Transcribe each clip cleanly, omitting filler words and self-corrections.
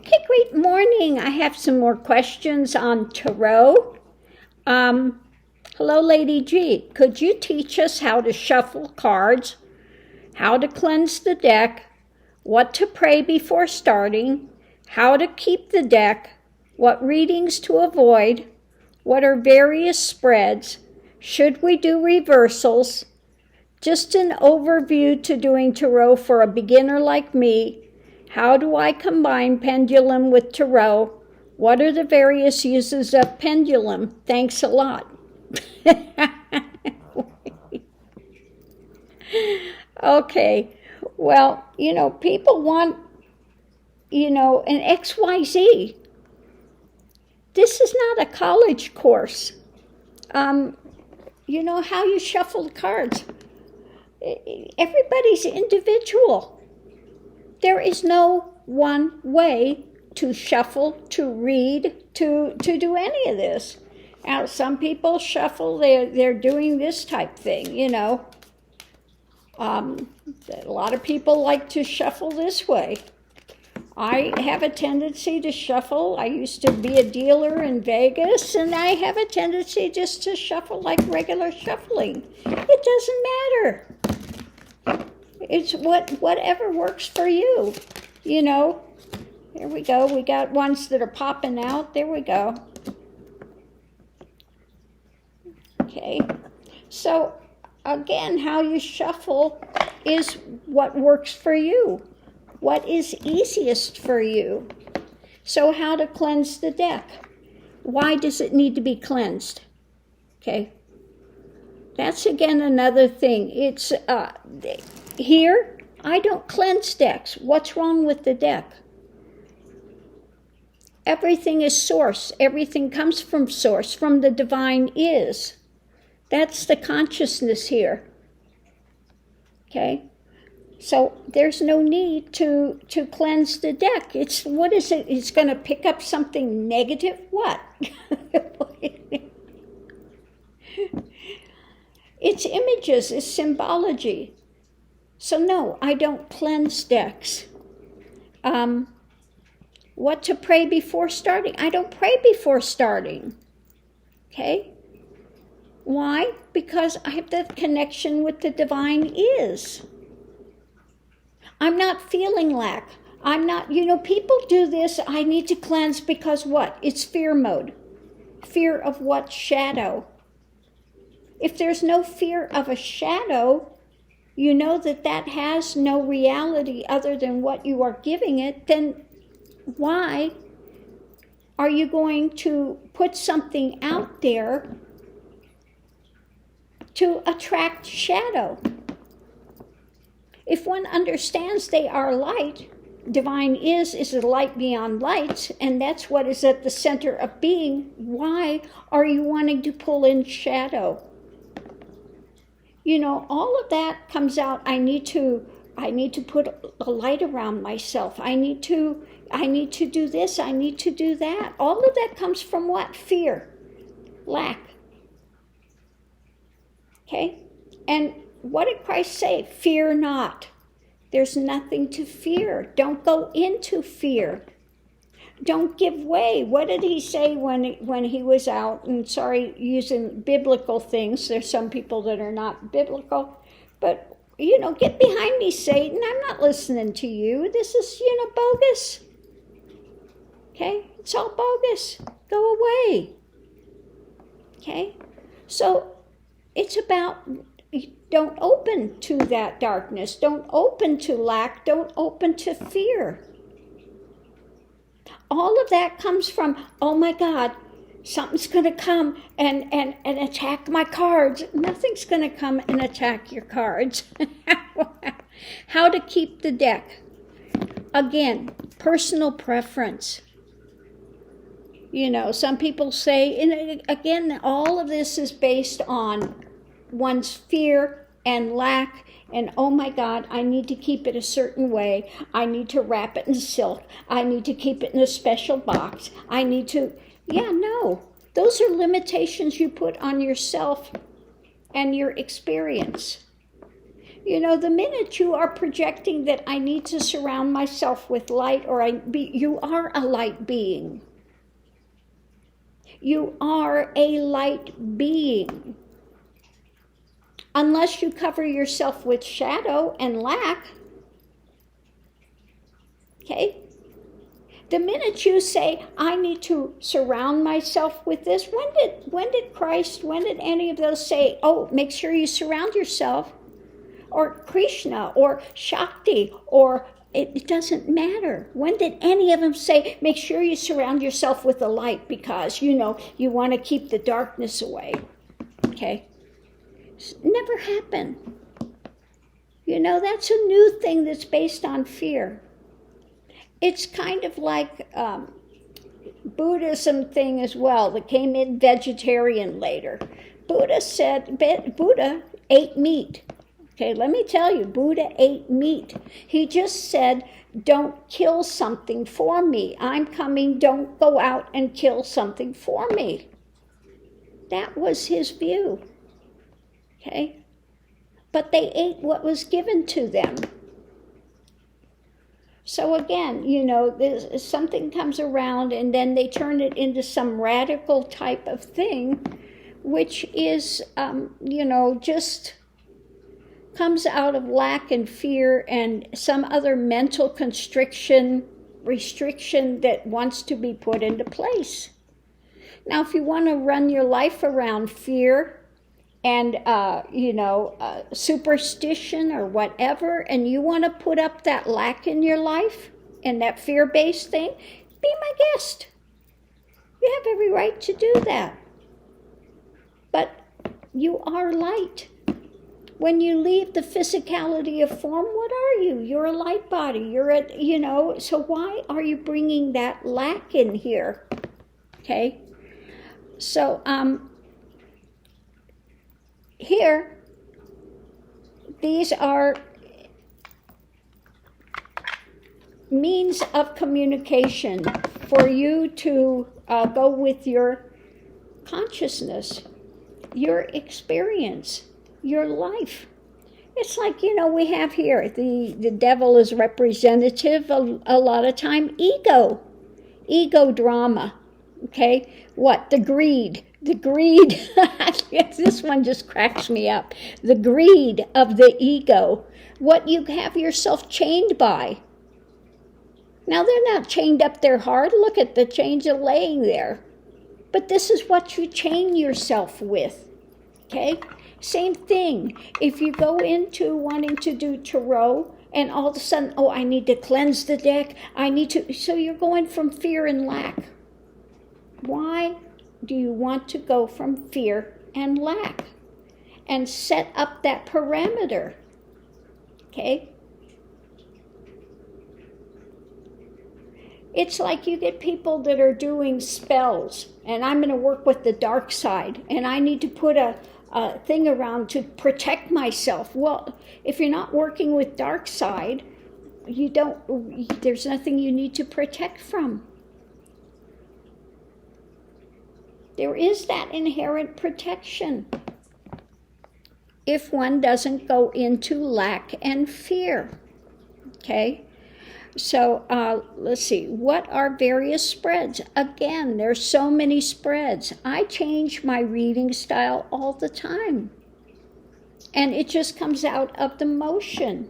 Okay, great morning. I have some more questions on tarot. Hello, Lady G. Could you teach us how to shuffle cards, how to cleanse the deck, what to pray before starting, how to keep the deck, what readings to avoid, what are various spreads, should we do reversals, just an overview to doing tarot for a beginner like me. How do I combine pendulum with tarot? What are the various uses of pendulum? Thanks a lot. Okay, well, people want, an XYZ. This is not a college course. How you shuffle the cards. Everybody's individual. There is no one way to shuffle, to read, to do any of this. Now, some people shuffle, they're doing this type thing, A lot of people like to shuffle this way. I have a tendency to shuffle. I used to be a dealer in Vegas, and I have a tendency just to shuffle like regular shuffling. It doesn't matter. It's whatever works for you, Here we go. We got ones that are popping out. There we go. Okay. So, again, how you shuffle is what works for you. What is easiest for you? So, how to cleanse the deck? Why does it need to be cleansed? Okay. That's, again, another thing. It's... Here, I don't cleanse decks. What's wrong with the deck? Everything is source. Everything comes from source, from the divine is. That's the consciousness here. Okay? So there's no need to cleanse the deck. What is it? It's going to pick up something negative? What? It's images, it's symbology. So no, I don't cleanse decks. What to pray before starting? I don't pray before starting. Okay? Why? Because I have the connection with the divine is. I'm not feeling lack. I'm not, people do this, I need to cleanse because what? It's fear mode. Fear of what? Shadow. If there's no fear of a shadow, you know that has no reality other than what you are giving it, then why are you going to put something out there to attract shadow? If one understands they are light, divine is a light beyond lights, and that's what is at the center of being, why are you wanting to pull in shadow? All of that comes out. I need to put a light around myself. I need to do this. I need to do that. All of that comes from what? Fear, lack. Okay? And what did Christ say? Fear not. There's nothing to fear. Don't go into fear. Don't give way. What did he say when he was out? And sorry, using biblical things. There's some people that are not biblical. But, get behind me, Satan. I'm not listening to you. This is, bogus. Okay? It's all bogus. Go away. Okay? So, it's about, don't open to that darkness. Don't open to lack. Don't open to fear. All of that comes from, oh my God, something's going to come and attack my cards. Nothing's going to come and attack your cards. How to keep the deck. Again, personal preference. Some people say, and again, all of this is based on one's fear and lack. And oh my God, I need to keep it a certain way. I need to wrap it in silk. I need to keep it in a special box. No. Those are limitations you put on yourself and your experience. The minute you are projecting that I need to surround myself with light, or you are a light being. You are a light being. Unless you cover yourself with shadow and lack. Okay? The minute you say, I need to surround myself with this, when did Christ, when did any of those say, oh, make sure you surround yourself, or Krishna, or Shakti, or it doesn't matter. When did any of them say, make sure you surround yourself with the light because, you want to keep the darkness away? Okay? It's never happened. That's a new thing that's based on fear. It's kind of like Buddhism thing as well that came in vegetarian later. Buddha ate meat. Okay, let me tell you, Buddha ate meat. He just said, don't kill something for me. I'm coming, don't go out and kill something for me. That was his view. Okay? But they ate what was given to them. So again, something comes around and then they turn it into some radical type of thing, which is, just comes out of lack and fear and some other mental restriction that wants to be put into place. Now, if you want to run your life around fear and, superstition or whatever, and you want to put up that lack in your life and that fear-based thing, be my guest. You have every right to do that. But you are light. When you leave the physicality of form, what are you? You're a light body. So why are you bringing that lack in here? Okay? So, here, these are means of communication for you to go with your consciousness, your experience, your life. It's like, we have here, the devil is representative a lot of time, ego drama, okay? What? The greed, this one just cracks me up. The greed of the ego, what you have yourself chained by. Now, they're not chained up there hard. Look at the chains are laying there. But this is what you chain yourself with, okay? Same thing. If you go into wanting to do tarot and all of a sudden, I need to cleanse the deck. So you're going from fear and lack. Why do you want to go from fear and lack? And set up that parameter, okay? It's like you get people that are doing spells, and I'm going to work with the dark side, and I need to put a thing around to protect myself. Well, if you're not working with dark side, there's nothing you need to protect from. There is that inherent protection if one doesn't go into lack and fear. Okay? So let's see, what are various spreads? Again, there's so many spreads. I change my reading style all the time. And it just comes out of the motion.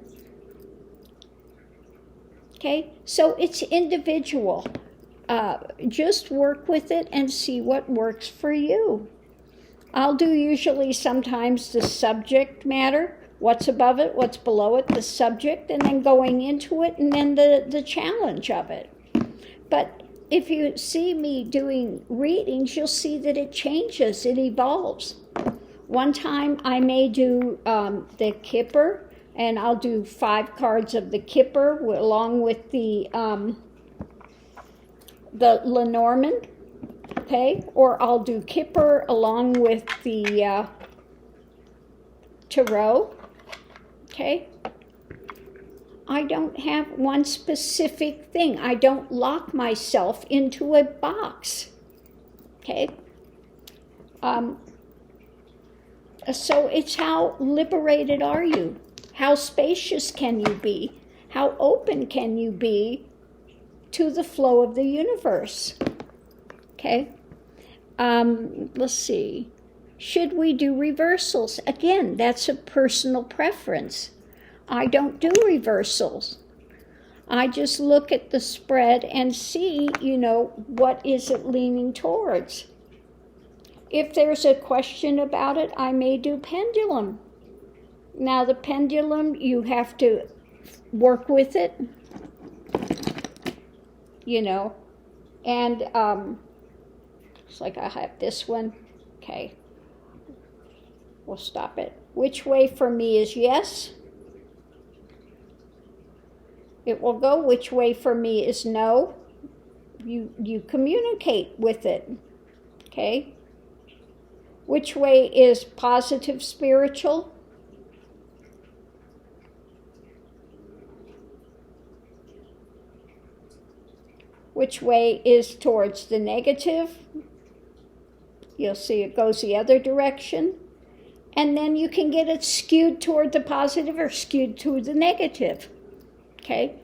Okay, so it's individual. Just work with it and see what works for you. I'll do usually sometimes the subject matter. What's above it, what's below it, the subject, and then going into it, and then the challenge of it. But if you see me doing readings, you'll see that it changes, it evolves. One time I may do the Kipper, and I'll do 5 cards of the Kipper along with the Lenormand, okay? Or I'll do Kipper along with the Tarot. Okay? I don't have one specific thing. I don't lock myself into a box. Okay? So it's how liberated are you? How spacious can you be? How open can you be to the flow of the universe? Okay. Let's see. Should we do reversals? Again, that's a personal preference. I don't do reversals. I just look at the spread and see, what is it leaning towards. If there's a question about it, I may do pendulum. Now the pendulum, you have to work with it, and it's like I have this one. Okay, we'll stop it. Which way for me is yes? It will go. Which way for me is no? You communicate with it. Okay. Which way is positive spiritual? Which way is towards the negative? You'll see it goes the other direction. And then you can get it skewed toward the positive or skewed to the negative. Okay?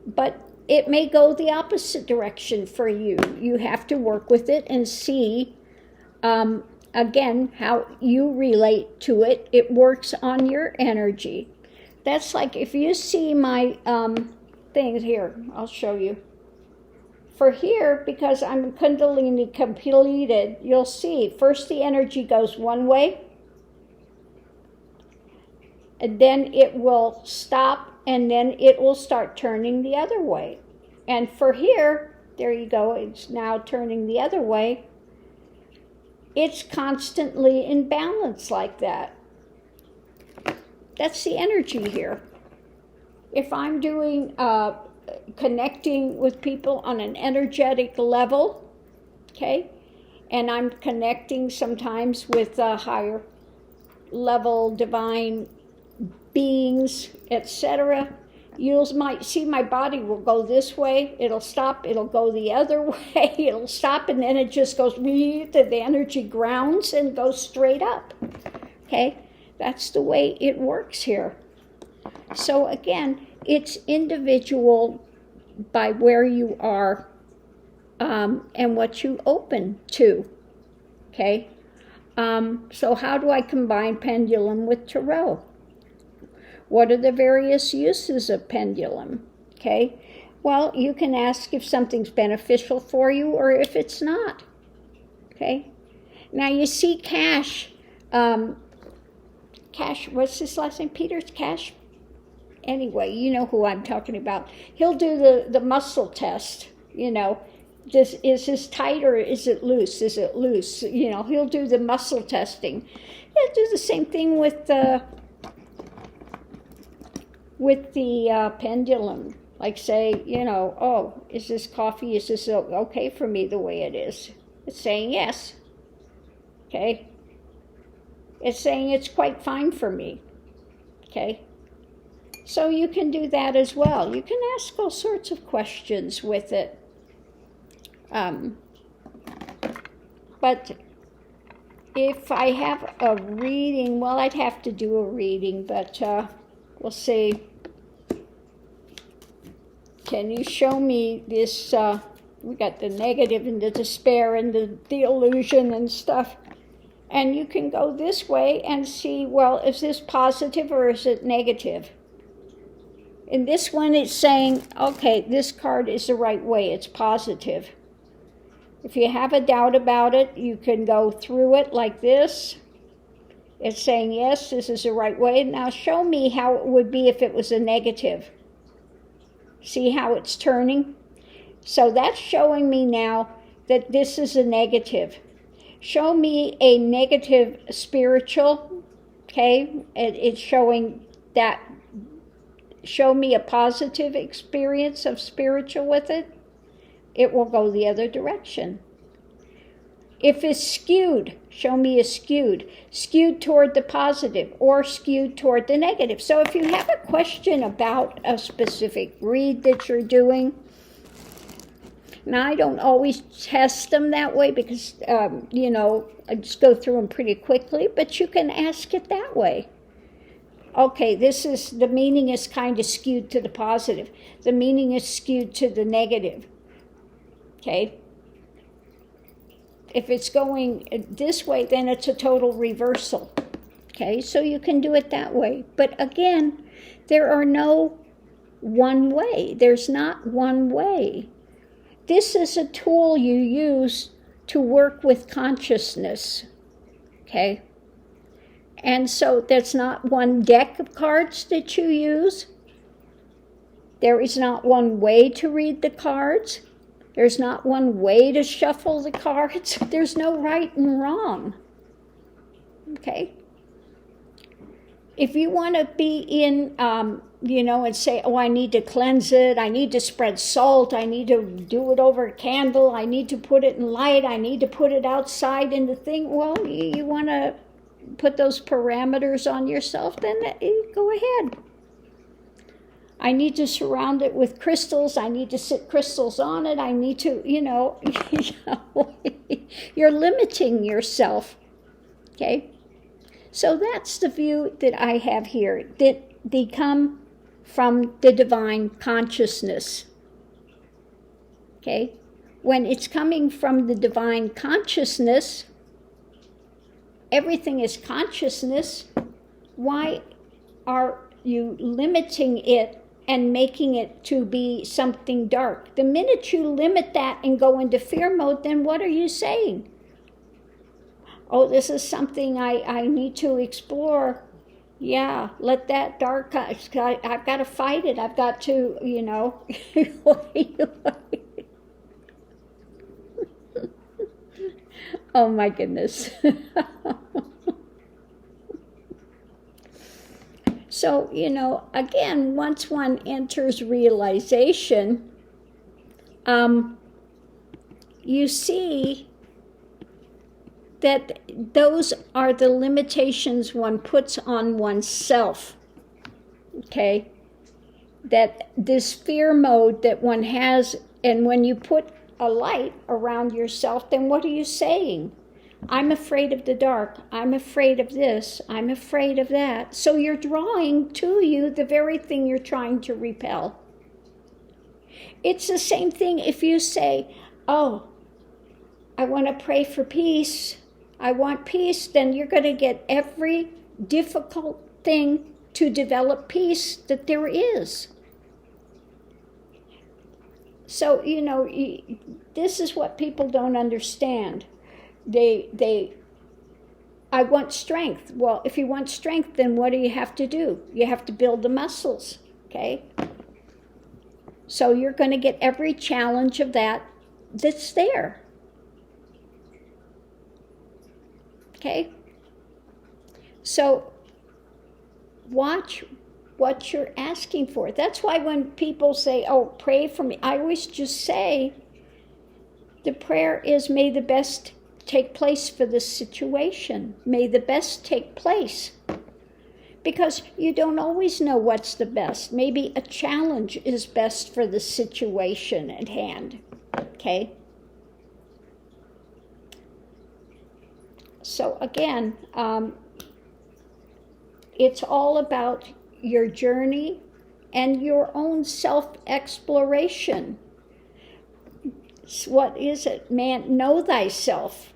But it may go the opposite direction for you. You have to work with it and see, again, how you relate to it. It works on your energy. That's like if you see my things here, I'll show you. For here, because I'm Kundalini completed, you'll see first the energy goes one way, and then it will stop, and then it will start turning the other way. And for here, there you go, it's now turning the other way. It's constantly in balance like that. That's the energy here. If I'm doing connecting with people on an energetic level, okay, and I'm connecting sometimes with higher level divine beings, etc., you might see my body will go this way, it'll stop, it'll go the other way, it'll stop, and then it just goes, the energy grounds and goes straight up. Okay, that's the way it works here. So again, it's individual by where you are and what you open to. Okay, so how do I combine pendulum with tarot? What are the various uses of pendulum? Okay, well, you can ask if something's beneficial for you or if it's not. Okay, now you see Cash, what's his last name? Peter's Cash? Anyway, you know who I'm talking about. He'll do the muscle test, is this tight or is it loose? Is it loose? He'll do the muscle testing. He'll do the same thing with the pendulum. Like say, is this coffee, is this okay for me the way it is? It's saying yes. Okay? It's saying it's quite fine for me. Okay? So you can do that as well. You can ask all sorts of questions with it. But if I have a reading, well, I'd have to do a reading, but we'll see. Can you show me this? We got the negative and the despair and the illusion and stuff. And you can go this way and see, well, is this positive or is it negative? In this one, it's saying, okay, this card is the right way. It's positive. If you have a doubt about it, you can go through it like this. It's saying, yes, this is the right way. Now show me how it would be if it was a negative. See how it's turning? So that's showing me now that this is a negative. Show me a negative spiritual, okay? It's showing that. Show me a positive experience of spiritual with it. It will go the other direction. If it's skewed, show me a skewed toward the positive or skewed toward the negative. So if you have a question about a specific read that you're doing, now I don't always test them that way because, I just go through them pretty quickly, but you can ask it that way. okay, this is, the meaning is kind of skewed to the positive. The meaning is skewed to the negative. Okay? If it's going this way, then it's a total reversal. Okay? So you can do it that way. But again, there are no one way. There's not one way. This is a tool you use to work with consciousness. Okay? And so there's not one deck of cards that you use. There is not one way to read the cards. There's not one way to shuffle the cards. There's no right and wrong. Okay? If you want to be in, and say, oh, I need to cleanse it, I need to spread salt, I need to do it over a candle, I need to put it in light, I need to put it outside in the thing, well, you want to put those parameters on yourself, then go ahead. I need to surround it with crystals, I need to sit crystals on it, I need to, you're limiting yourself. Okay? So that's the view that I have here, that they come from the divine consciousness. Okay? When it's coming from the divine consciousness, everything is consciousness. Why are you limiting it and making it to be something dark? The minute you limit that and go into fear mode, then what are you saying? Oh, this is something I need to explore. Yeah, let that dark, I've got to fight it. I've got to, Oh my goodness. So, again, once one enters realization, you see that those are the limitations one puts on oneself. Okay? That this fear mode that one has, and when you put a light around yourself, then what are you saying? I'm afraid of the dark. I'm afraid of this. I'm afraid of that. So you're drawing to you the very thing you're trying to repel. It's the same thing if you say, oh, I want to pray for peace. I want peace. Then you're going to get every difficult thing to develop peace that there is. So, this is what people don't understand. I want strength. Well, if you want strength, then what do you have to do? You have to build the muscles, okay? So you're going to get every challenge of that's there. Okay? So watch what you're asking for. That's why when people say, oh, pray for me, I always just say, the prayer is, may the best take place for this situation. May the best take place. Because you don't always know what's the best. Maybe a challenge is best for the situation at hand. Okay? So again, it's all about your journey and your own self-exploration. What is it? Man, know thyself.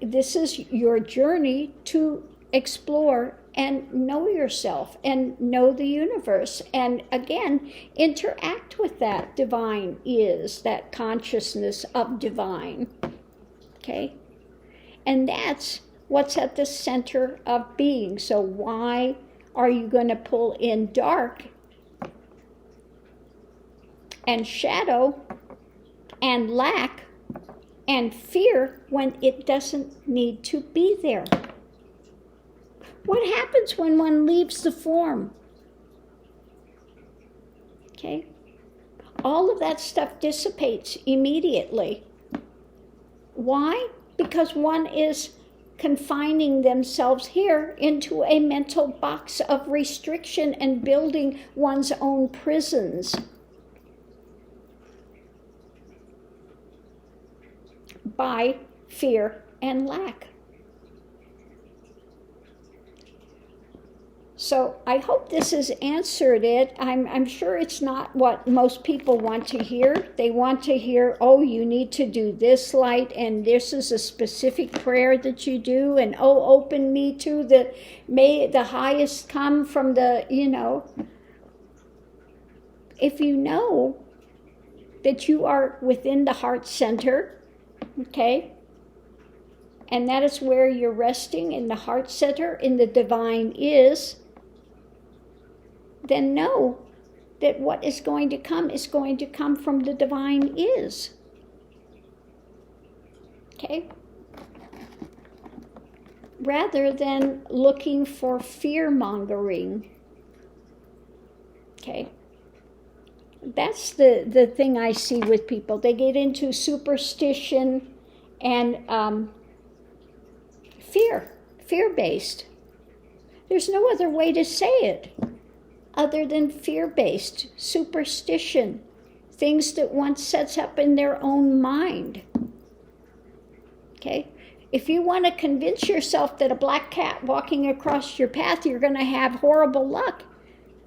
This is your journey to explore and know yourself and know the universe. And again, interact with that divine is, that consciousness of divine. Okay? And that's what's at the center of being. So why are you going to pull in dark and shadow and lack and fear when it doesn't need to be there? What happens when one leaves the form? Okay? All of that stuff dissipates immediately. Why? Because one is confining themselves here into a mental box of restriction and building one's own prisons. By fear and lack. So I hope this has answered it. I'm sure it's not what most people want to hear. They want to hear, oh, you need to do this light, and this is a specific prayer that you do, and oh, open me to may the highest come from the, If you know that you are within the heart center, okay, and that is where you're resting in the heart center, in the divine is, then know that what is going to come from the divine is. Okay? Rather than looking for fear-mongering. Okay? That's the thing I see with people. They get into superstition and fear-based. There's no other way to say it other than fear-based, superstition, things that one sets up in their own mind. Okay? If you want to convince yourself that a black cat walking across your path, you're going to have horrible luck,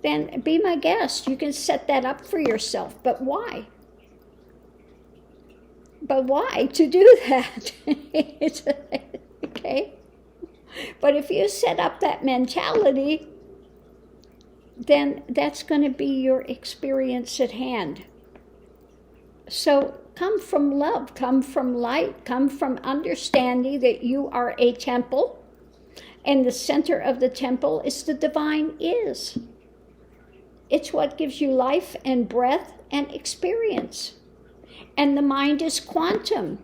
then be my guest. You can set that up for yourself. But why? But why to do that? Okay? But if you set up that mentality, then that's going to be your experience at hand. So come from love, come from light, come from understanding that you are a temple, and the center of the temple is the divine is. It's what gives you life and breath and experience. And the mind is quantum.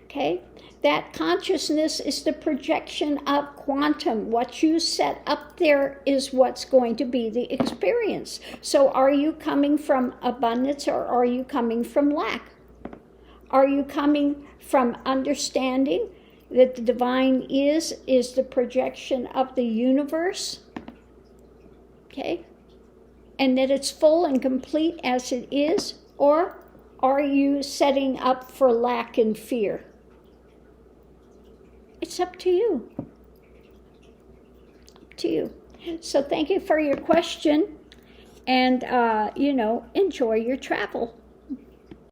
Okay? That consciousness is the projection of quantum. What you set up there is what's going to be the experience. So are you coming from abundance or are you coming from lack? Are you coming from understanding that the divine is the projection of the universe? Okay? And that it's full and complete as it is? Or are you setting up for lack and fear? It's up to you. Up to you. So thank you for your question, and enjoy your travel.